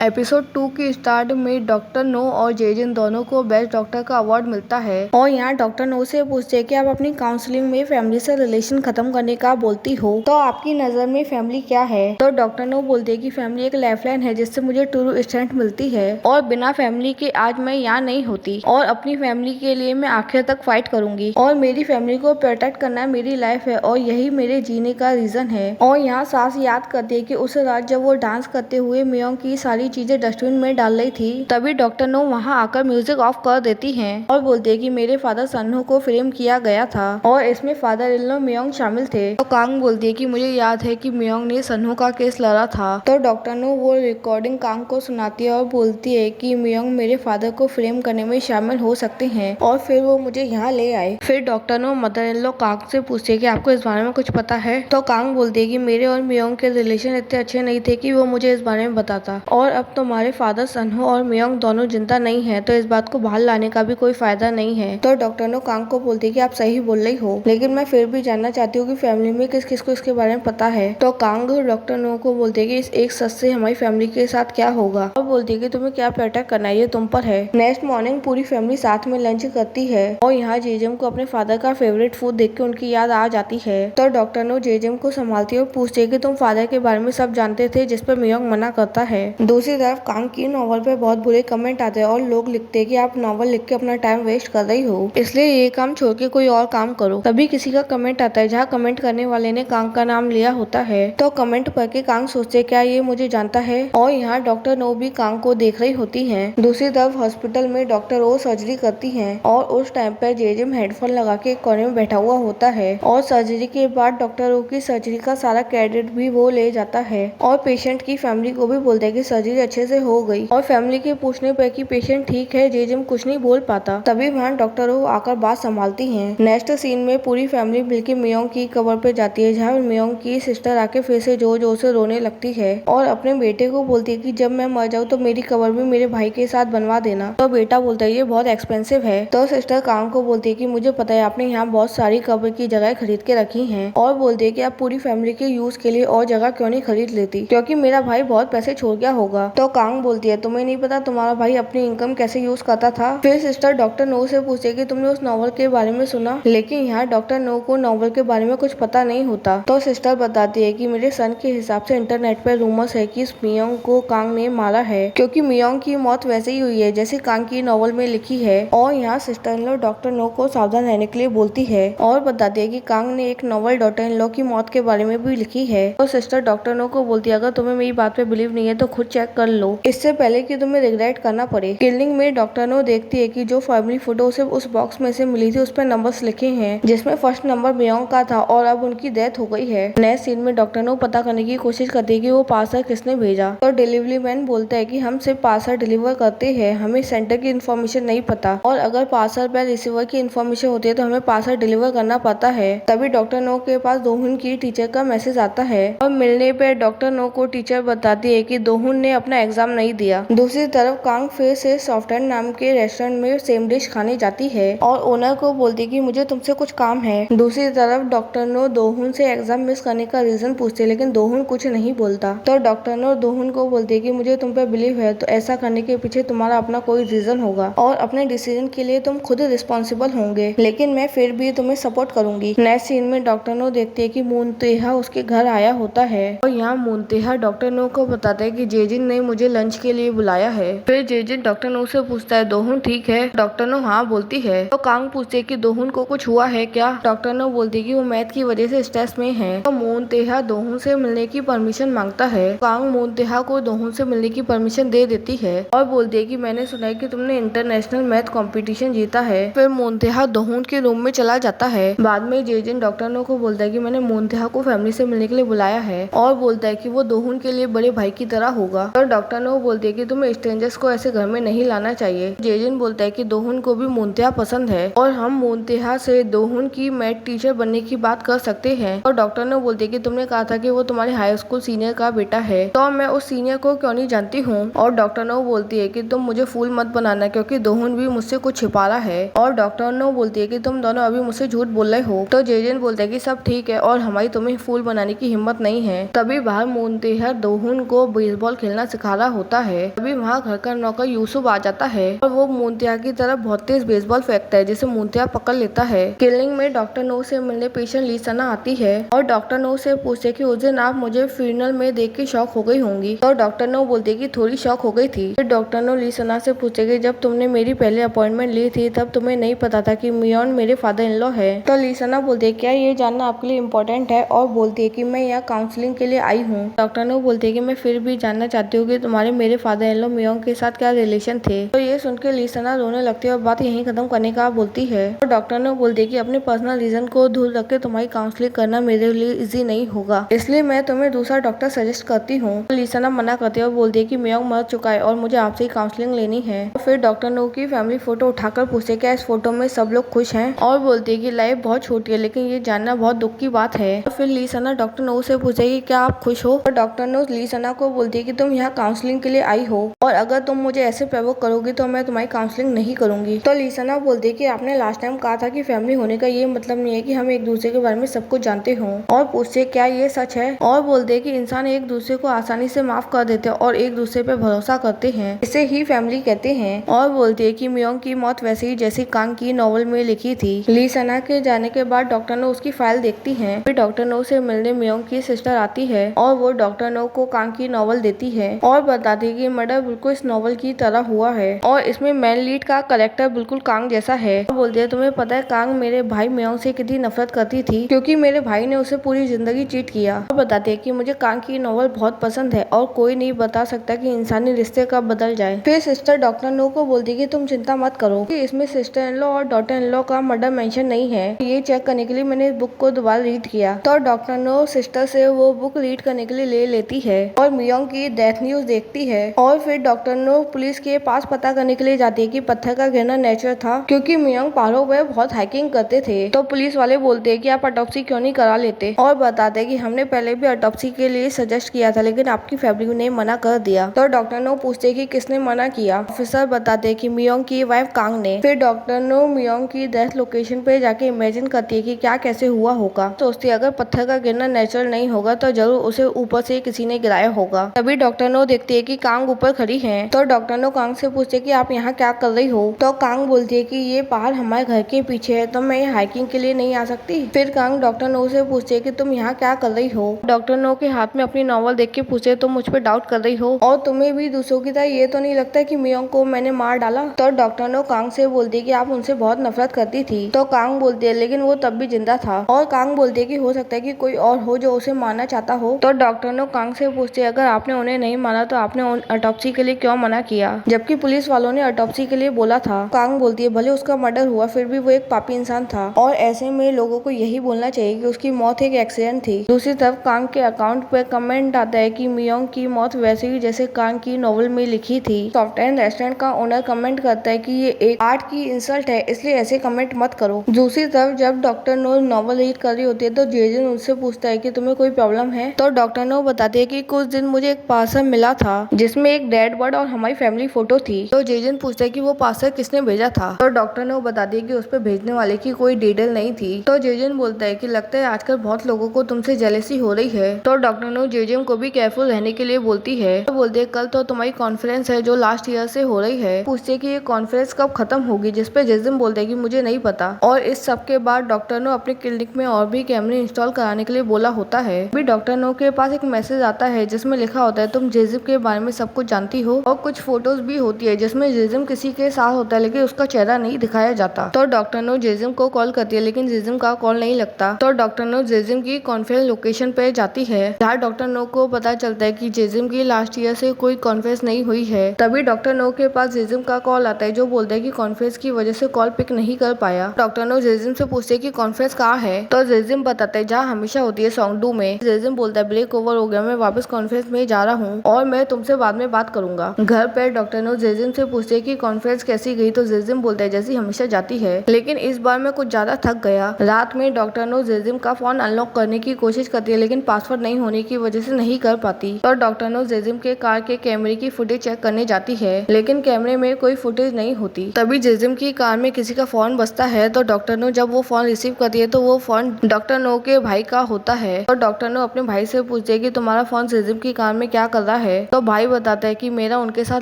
Episode 2 के start में doctor no और जेजिन दोनों को बेस्ट डॉक्टर का अवार्ड मिलता है और यहाँ डॉक्टर नो से पूछते हैं कि आप अपनी काउंसलिंग में फैमिली से रिलेशन खत्म करने का बोलती हो तो आपकी नजर में फैमिली क्या है। तो डॉक्टर नो बोलते हैं कि फैमिली एक लाइफलाइन है जिससे मुझे ट्रू स्ट्रेंथ मिलती है और बिना फैमिली के आज मैं यहाँ नहीं होती और अपनी फैमिली के लिए मैं आखिर तक फाइट करूंगी और मेरी फैमिली को प्रोटेक्ट करना मेरी लाइफ है और यही मेरे जीने का रीजन है। और यहाँ सास याद करती है कि उस रात जब वो डांस करते हुए मियोंग की सारी चीजें डस्टबिन में डाल रही थी तभी डॉक्टर नो वहाँ आकर म्यूजिक ऑफ कर देती हैं और बोलती है कि मेरे फादर सन्हो को फ्रेम किया गया था और इसमें फादर इन लॉ मियोंग शामिल थे। तो कांग बोलती है कि मुझे याद है कि मियोंग ने सन्हो का केस लड़ा था। तो डॉक्टर नो वो रिकॉर्डिंग कांग को सुनाती है और बोलती है कि मियोंग मेरे फादर को फ्रेम करने में शामिल हो सकते हैं और फिर वो मुझे यहाँ ले आए। फिर doctor No mother in law Kang से पूछती है कि आपको इस बारे में कुछ पता है। तो कांग बोलती है कि मेरे और मियोंग के रिलेशन इतने अच्छे नहीं थे कि वो मुझे इस बारे में बताता और अब तुम्हारे फादर सन्हो और मियोंग दोनों जिंदा नहीं है तो इस बात को बाहर लाने का भी कोई फायदा नहीं है। तो डॉक्टर नो कांग को बोलती है कि आप सही बोल रही हो लेकिन मैं फिर भी जानना चाहती हूँ कि फैमिली में किस किस को इसके बारे में पता है। तो कांग डॉक्टर नो को बोलती है कि इस एक सच से हमारी फैमिली के साथ क्या होगा और बोलती है कि तुम्हें क्या प्रोटेक्ट करना है ये तुम पर है। नेक्स्ट मॉर्निंग पूरी फैमिली साथ में लंच करती है और यहाँ जेजम को अपने फादर का फेवरेट फूड देख के उनकी याद आ जाती है। तो डॉक्टर नो जेजम को संभालती है और पूछती है कि तुम फादर के बारे में सब जानते थे जिस पर मियोंग मना करता है। दूसरी तरफ कांग की नॉवल पे बहुत बुरे कमेंट आते हैं और लोग लिखते हैं कि आप नॉवल लिख के अपना टाइम वेस्ट कर रही हो इसलिए ये काम छोड़ के कोई और काम करो। तभी किसी का कमेंट आता है जहाँ कमेंट करने वाले ने कांग का नाम लिया होता है। तो कमेंट पढ़ के कांग सोचते क्या ये मुझे जानता है और यहाँ डॉक्टर नो भी कांग को देख रही होती है। दूसरी तरफ हॉस्पिटल में डॉक्टर ओ सर्जरी करती है और उस टाइम पर जेजिम हेडफोन लगा के एक कोने में बैठा हुआ होता है और सर्जरी के बाद डॉक्टर ओ की सर्जरी का सारा क्रेडिट भी वो ले जाता है और पेशेंट की फैमिली को भी बोलता है कि सर्जरी अच्छे से हो गई और फैमिली के पूछने पर कि पेशेंट ठीक है जेजिम कुछ नहीं बोल पाता तभी वहाँ डॉक्टर ओ आकर बात संभालती हैं। नेक्स्ट सीन में पूरी फैमिली मिलकर मियोंग की कब्र पे जाती है जहाँ मियोंग की सिस्टर आके फिर से जोर जोर से रोने लगती है और अपने बेटे को बोलती है कि जब मैं मर जाऊँ तो मेरी कब्र भी मेरे भाई के साथ बनवा देना। तो बेटा बोलता है ये बहुत एक्सपेंसिव है। तो सिस्टर कांग को बोलती है कि मुझे पता है आपने यहाँ बहुत सारी कब्र की जगह खरीद के रखी है और बोलती है कि आप पूरी फैमिली के यूज के लिए और जगह क्यों नहीं खरीद लेती क्योंकि मेरा भाई बहुत पैसे छोड़ गया होगा। तो कांग बोलती है तुम्हें नहीं पता तुम्हारा भाई अपनी इनकम कैसे यूज करता था। फिर सिस्टर डॉक्टर नो से पूछे कि तुमने उस नॉवल के बारे में सुना लेकिन यहाँ डॉक्टर नो को नॉवल के बारे में कुछ पता नहीं होता। तो सिस्टर बताती है कि मेरे सन के हिसाब से इंटरनेट पर रूमर्स है कि मियोंग को कांग ने मारा है क्योंकि मियोंग की मौत वैसे ही हुई है जैसे कांग की नॉवल में लिखी है। और यहाँ sister in law doctor No को सावधान रहने के लिए बोलती है और बताती है कि कांग ने एक नॉवल डॉक्टर इन लॉ की मौत के बारे में भी लिखी है। तो सिस्टर डॉक्टर नो को बोलती है अगर तुम्हें मेरी बात पे बिलीव नहीं है तो खुद चेक कर लो इससे पहले कि तुम्हें रिग्रेट करना पड़े। किलिंग में डॉक्टर नो देखती है कि जो फैमिली फोटो सिर्फ उस बॉक्स में से मिली थी उस पर नंबर्स लिखे हैं जिसमें फर्स्ट नंबर मियोंग का था और अब उनकी डेथ हो गई है। नेक्स्ट सीन में डॉक्टर नो पता करने की कोशिश करती है कि वो पार्सल किसने भेजा। तो डिलीवरी मैन बोलता है कि हम सिर्फ पार्सल डिलीवर करते हैं हमें सेंटर की इन्फॉर्मेशन नहीं पता और अगर पार्सल पर रिसीवर की इन्फॉर्मेशन होती है तो हमें पार्सल डिलीवर करना पड़ता है। तभी डॉक्टर नो के पास दोहुन की टीचर का मैसेज आता है और मिलने पर डॉक्टर नो को टीचर बताती है कि दोहुन ने अपना एग्जाम नहीं दिया। दूसरी तरफ कांग फिर से सॉफ्टवेयर नाम के रेस्टोरेंट में सेम डिश खाने जाती है और ओनर को बोलती कि मुझे तुमसे कुछ काम है। दूसरी तरफ डॉक्टर नो दोहुन से एग्जाम मिस करने का रीजन पूछते लेकिन दोहुन कुछ नहीं बोलता। तो डॉक्टर नो दोहुन को बोलती है कि मुझे तुम पे बिलीव है तो ऐसा करने के पीछे तुम्हारा अपना कोई रीजन होगा और अपने डिसीजन के लिए तुम खुद रिस्पॉन्सिबल होंगे लेकिन मैं फिर भी तुम्हें सपोर्ट करूंगी। नेक्स्ट सीन में डॉक्टर नो देखती है कि मूनतेहा उसके घर आया होता है और यहाँ मूनतेहा डॉक्टर नो को बताता है कि जेजिन ने मुझे लंच के लिए बुलाया है। फिर जेजिन डॉक्टर नो से पूछता है दोहुन ठीक है। डॉक्टर नो हाँ बोलती है। तो कांग पूछते है कि दोहुन को कुछ हुआ है क्या। डॉक्टर नो बोलती है कि वो मैथ की वजह से स्ट्रेस में है। तो मूनतेहा दोहुन से मिलने की परमिशन मांगता है। कांग मूनतेहा को दोहुन से मिलने की परमिशन दे देती है और बोलती है कि मैंने सुना है कि तुमने इंटरनेशनल मैथ कंपटीशन जीता है। फिर मूनतेहा दोहुन के रूम में चला जाता है। बाद में जेजिन डॉक्टर नो को बोलता है कि मैंने मूनतेहा को फैमिली से मिलने के लिए बुलाया है और बोलता है कि वो दोहुन के लिए बड़े भाई की तरह होगा। तो डॉक्टर नो बोलती है कि तुम्हें स्ट्रेंजर्स को ऐसे घर में नहीं लाना चाहिए। जेजिन बोलता है कि दोहुन को भी मूनतेहा पसंद है और हम मूनतेहा से दोहुन की मैथ टीचर बनने की बात कर सकते हैं। और डॉक्टर नो बोलती है कि तुमने कहा था कि वो तुम्हारे हाई स्कूल सीनियर का बेटा है तो मैं उस सीनियर को क्यों नहीं जानती हूँ। और डॉक्टर नो बोलती है कि तुम मुझे फूल मत बनाना क्योंकि दोहुन भी मुझसे कुछ छिपा रहा है। और डॉक्टर नो बोलती है कि तुम दोनों अभी मुझसे झूठ बोल रहे हो। तो जेजिन बोलता है कि सब ठीक है और हमारी तुम्हें फूल बनाने की हिम्मत नहीं है। तभी बाहर मूनतेहा दोहुन को बेसबॉल खेलना सिखा रहा होता है। तभी वहाँ घर का नौकर यूसुफ आ जाता है और वो मुंतिया की तरफ बहुत तेज बेसबॉल फेंकता है, जिसे मुंतिया पकड़ लेता है। क्लिनिक में डॉक्टर नो से मिलने पेशेंट लीसना आती है और डॉक्टर नो से पूछते कि उस दिन आप मुझे फ्यूनरल में देख के शॉक हो गई होंगी। तो डॉक्टर नो बोलते कि थोड़ी शॉक हो गई थी। फिर डॉक्टर नो लीसना से पूछते कि जब तुमने मेरी पहले अपॉइंटमेंट ली थी तब तुम्हें नहीं पता था कि मियोन मेरे फादर इन लॉ है। तो लीसना बोलते क्या ये जानना आपके लिए इम्पोर्टेंट है, और बोलती है कि मैं यहाँ काउंसलिंग के लिए आई हूँ। डॉक्टर नो बोलते है कि मैं फिर भी जानना चाहती हूँ कि तुम्हारे मेरे फादर इन लॉ मियोन के साथ क्या रिलेशन थे। तो ये सुनकर लीसना रोने लगती है और बात यहीं खत्म करने का बोलती है। और डॉक्टर नो बोलते कि अपने पर्सनल रीजन को दूर रख के तुम्हारी काउंसलिंग करना मेरे लिए इजी नहीं होगा, इसलिए मैं तुम्हें दूसरा डॉक्टर सजेस्ट करती हूँ। लीसना मना करती है और बोलती है कि मियोन मर चुका है और मुझे आपसे ही काउंसलिंग लेनी है। फिर डॉक्टर नो की फैमिली फोटो उठाकर पूछते क्या इस फोटो में सब लोग खुश हैं, और बोलती है कि लाइफ बहुत छोटी है लेकिन ये जानना बहुत दुख की बात है। फिर लीसना डॉक्टर नो से पूछे कि क्या आप खुश हो, और डॉक्टर नो लीसना को बोलती है कि तुम यहाँ काउंसलिंग के लिए आई हो और अगर तुम मुझे ऐसे प्रवोक करोगी तो मैं तुम्हारी काउंसलिंग नहीं करूंगी। तो लीसना बोलती है कि आपने लास्ट टाइम कहा था कि फैमिली होने का ये मतलब नहीं है कि हम एक दूसरे के बारे में सब कुछ जानते हों, और पूछते क्या ये सच है, और बोलते है कि इंसान एक दूसरे को आसानी से माफ कर देते हैं और एक दूसरे पे भरोसा करते हैं, इसे ही फैमिली कहते हैं। और बोलती है कि मियोंग की मौत वैसे ही जैसी कांग की नॉवल में लिखी थी। लीसना के जाने के बाद डॉक्टर नो उसकी फाइल देखती है। फिर डॉक्टर नो से मिलने मियोंग की सिस्टर आती है और वो डॉक्टर नो को कांग की नॉवल देती है और बताती है कि मर्डर बिल्कुल इस नॉवल की तरह हुआ है और इसमें मेन लीड का कैरेक्टर बिल्कुल कांग जैसा है। बोलती है तुम्हें पता है कांग मेरे भाई मियोंग से कितनी नफरत करती थी क्योंकि मेरे भाई ने उसे पूरी जिंदगी चीट किया। और बताती है कि मुझे कांग की नॉवल बहुत पसंद है और कोई नहीं बता सकता कि इंसानी रिश्ते कब बदल जाए। फिर सिस्टर डॉक्टर नो को बोलती है कि तुम चिंता मत करो कि इसमें सिस्टर इन लॉ और डॉटर इन लॉ का मर्डर मेंशन नहीं है। ये चेक करने के लिए मैंने इस बुक को दोबारा रीड किया। तो डॉक्टर नो सिस्टर से वो बुक रीड करने के लिए ले लेती है और मियोंग की डेथ न्यूज देखती है। और फिर डॉक्टर नो पुलिस के पास पता करने के लिए जाती है कि पत्थर का गिरना नेचुरल था क्योंकि मियोंग पहाड़ों पर बहुत हाइकिंग करते थे। तो पुलिस वाले बोलते हैं कि आप ऑटोप्सी क्यों नहीं करा लेते, और बताते हैं कि हमने पहले भी ऑटोप्सी के लिए सजेस्ट किया था लेकिन आपकी फैमिली ने मना कर दिया। तो डॉक्टर नो पूछते हैं कि किसने मना किया। ऑफिसर बताते हैं कि मियोंग की वाइफ कांग ने। फिर डॉक्टर नो मियोंग की डेथ लोकेशन पे जाके इमेजिन करती है कि क्या कैसे हुआ होगा। सोचती है अगर पत्थर का गिरना नेचुरल नहीं होगा तो जरूर उसे ऊपर से किसी ने गिराया होगा। तभी डॉक्टर नो देखती है कि कांग ऊपर खड़ी है। तो डॉक्टर नो कांग से पूछते है कि आप यहाँ क्या कर रही हो। तो कांग बोलती है कि ये पहाड़ हमारे घर के पीछे है तो मैं हाइकिंग के लिए नहीं आ सकती। फिर कांग डॉक्टर नो से पूछती है कि तुम यहाँ क्या कर रही हो। डॉक्टर नो के हाथ में अपनी नॉवल देख के पूछे तुम मुझ पे डाउट कर रही हो और तुम्हें भी दूसरों की तरह ये तो नहीं लगता कि मियोंग को मैंने मार डाला। तो डॉक्टर नो कांग से बोलती है कि आप उनसे बहुत नफरत करती थी। तो कांग बोलती है लेकिन वो तब भी जिंदा था। और कांग बोलती है कि हो सकता है कि कोई और हो जो उसे मारना चाहता हो। तो डॉक्टर नो कांग से पूछते अगर आपने उन्हें नहीं मारा तो आपने ऑटोप्सी के लिए क्यों मना किया जबकि पुलिस वालों ने ऑटोप्सी के लिए बोला था। कांग बोलती है भले उसका मर्डर हुआ फिर भी वो एक पापी इंसान था और ऐसे में लोगों को यही बोलना चाहिए कि उसकी मौत एक एक्सीडेंट थी। दूसरी तरफ कांग के अकाउंट पे कमेंट आता है कि मियोंग की मौत वैसे ही जैसे कांग की नॉवल में लिखी थी। सॉफ्टवेयर रेस्टोरेंट का ओनर कमेंट करता है कि ये एक आर्ट की इंसल्ट है इसलिए ऐसे कमेंट मत करो। दूसरी तरफ जब डॉक्टर नो नॉवल रीड कर रही होती है तो जेजन उससे पूछता है कि तुम्हें कोई प्रॉब्लम है। तो डॉक्टर नो बताती है कि कुछ दिन मुझे एक पार्सल मिला था जिसमें एक डेड बर्ड और हमारी फैमिली फोटो थी। तो जेजन पूछता है कि वो पार्सल किसने भेजा था। तो डॉक्टर नो बताती है कि उस पर भेजने वाले की कोई डिटेल नहीं थी। तो जेजन बोलता है कि लगता है आजकल बहुत लोगों को तुमसे जेलसी हो रही है। तो डॉक्टर नो जेजन को भी केयरफुल रहने के लिए बोलती है। तो बोलते है कल तो तुम्हारी कॉन्फ्रेंस है जो लास्ट ईयर से हो रही है। पूछते कि ये कॉन्फ्रेंस कब खत्म होगी, जिसपे जेजन बोलते है कि मुझे नहीं पता। और इस सब के बाद डॉक्टर नो अपने क्लिनिक में और भी कैमरे इंस्टॉल कराने के लिए बोला होता है। अभी डॉक्टर नो के पास एक मैसेज आता है जिसमें लिखा होता है तुम जेजिम के बारे में सब कुछ जानती हो, और कुछ फोटोज भी होती है जिसमें जेजिम किसी के साथ होता है लेकिन उसका चेहरा नहीं दिखाया जाता। तो डॉक्टर नो जेजिम को कॉल करती है लेकिन जेजिम का कॉल नहीं लगता। तो डॉक्टर नो जेजिम की कॉन्फ्रेंस लोकेशन पे जाती है जहाँ डॉक्टर नो को पता चलता है कि जेजिम की लास्ट ईयर से कोई कॉन्फ्रेंस नहीं हुई है। तभी डॉक्टर नो के पास जेजिम का कॉल आता है जो बोलता है कि कॉन्फ्रेंस की वजह से कॉल पिक नहीं कर पाया। डॉक्टर नो जेजिम से पूछते है कि कॉन्फ्रेंस कहाँ है। तो जेजिम बताता है जहाँ हमेशा होती है सोंगडू में। जेजिम बोलता है ब्रेक ओवर हो गया, मैं वापस कॉन्फ्रेंस में जा रहा हूँ और मैं तुमसे बाद में बात करूंगा। घर पे डॉक्टर नो जेजिम से पूछते है कि कॉन्फ्रेंस कैसी गई। तो जेजिम बोलता है जैसी हमेशा जाती है लेकिन इस बार मैं कुछ ज्यादा थक गया। रात में डॉक्टर नो जेजिम का फोन अनलॉक करने की कोशिश करती है लेकिन पासवर्ड नहीं होने की वजह से नहीं कर पाती। तो डॉक्टर नो जेजिम के कार के कैमरे की फुटेज चेक करने जाती है लेकिन कैमरे में कोई फुटेज नहीं होती। तभी जेजिम की कार में किसी का फोन बजता है। तो डॉक्टर नो जब वो फोन रिसीव करती है तो वो फोन डॉक्टर नो के भाई का होता है। और डॉक्टर नो अपने भाई से पूछते है कि तुम्हारा फोन जेजिम की कार में क्या कर रहा है तो भाई बताता है कि मेरा उनके साथ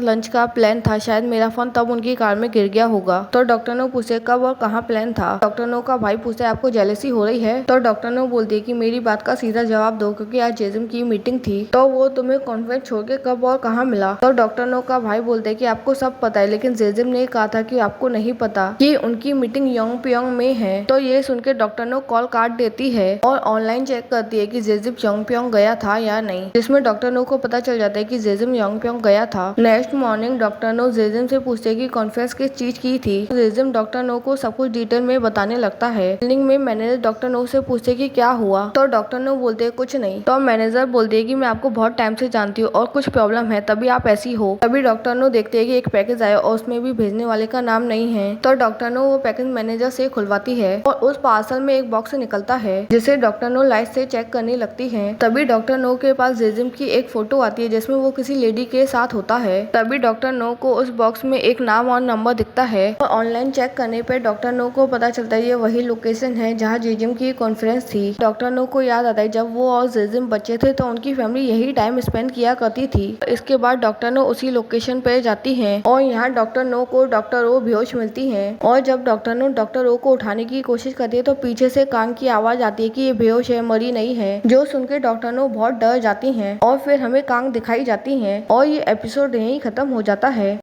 लंच का प्लान था, शायद मेरा फोन तब उनकी कार में गिर गया होगा। तो डॉक्टर नो पूछे कब और कहाँ प्लान था। डॉक्टर नो का भाई पूछता है आपको जेलसी हो रही है। तो डॉक्टर नो बोलती है कि मेरी बात का सीधा जवाब दो क्योंकि आज जेजिम की मीटिंग थी तो वो तुम्हें कॉन्फ्रेंस छोड़ के कब और कहाँ मिला। तो डॉक्टर नो का भाई बोलते है कि आपको सब पता है लेकिन जेजिम ने कहा था कि आपको नहीं पता कि उनकी मीटिंग योंगप्योंग में है। तो ये सुन के डॉक्टर नो कॉल काट देती है और ऑनलाइन चेक करती है कि जेजिम योंगप्योंग गया था या नहीं, जिसमें डॉक्टर नो को पता चल जाता है कि जेजिम योंगप्योंग गया था। नेक्स्ट मॉर्निंग डॉक्टर नो जेजिम से पूछते हैं कि कॉन्फ्रेंस किस चीज की थी। जेजिम डॉक्टर नो को सब कुछ डिटेल में बताने लगता है। बिल्डिंग में मैनेजर डॉक्टर नो से पूछते कि क्या हुआ। तो डॉक्टर नो बोलते हैं कुछ नहीं। तो मैनेजर बोलते है कि मैं आपको बहुत टाइम से जानती हूँ और कुछ प्रॉब्लम है तभी आप ऐसी हो। तभी डॉक्टर नो देखते है कि एक पैकेज आया और उसमें भी भेजने वाले का नाम नहीं है। तो डॉक्टर नो वो पैकेज मैनेजर से खुलवाती है और उस पार्सल में एक बॉक्स निकलता है जिसे डॉक्टर नो लाइट से चेक करने लगती है। तभी डॉक्टर नो के पास जेजिम की एक फोटो आती है जिसमें वो किसी लेडी के साथ होता है। तभी डॉक्टर नो को उस बॉक्स में एक नाम और नंबर दिखता है और ऑनलाइन चेक करने पे डॉक्टर नो को पता चलता है ये वही लोकेशन है जहाँ जेजिम की कॉन्फ्रेंस थी। डॉक्टर नो को याद आता है जब वो और जेजिम बच्चे थे तो उनकी फैमिली यही टाइम स्पेंड किया करती थी। इसके बाद डॉक्टर नो उसी लोकेशन पे जाती है और यहाँ डॉक्टर नो को डॉक्टर ओ बेहोश मिलती है और जब डॉक्टर नो डॉक्टर ओ को उठाने की कोशिश करती है तो पीछे से कान की आवाज आती है कि ये बेहोश है, मरी नहीं है, जो सुन के डॉक्टर नो बहुत डर जाती हैं और फिर हमें कांग दिखाई जाती हैं और ये एपिसोड यहीं खत्म हो जाता है।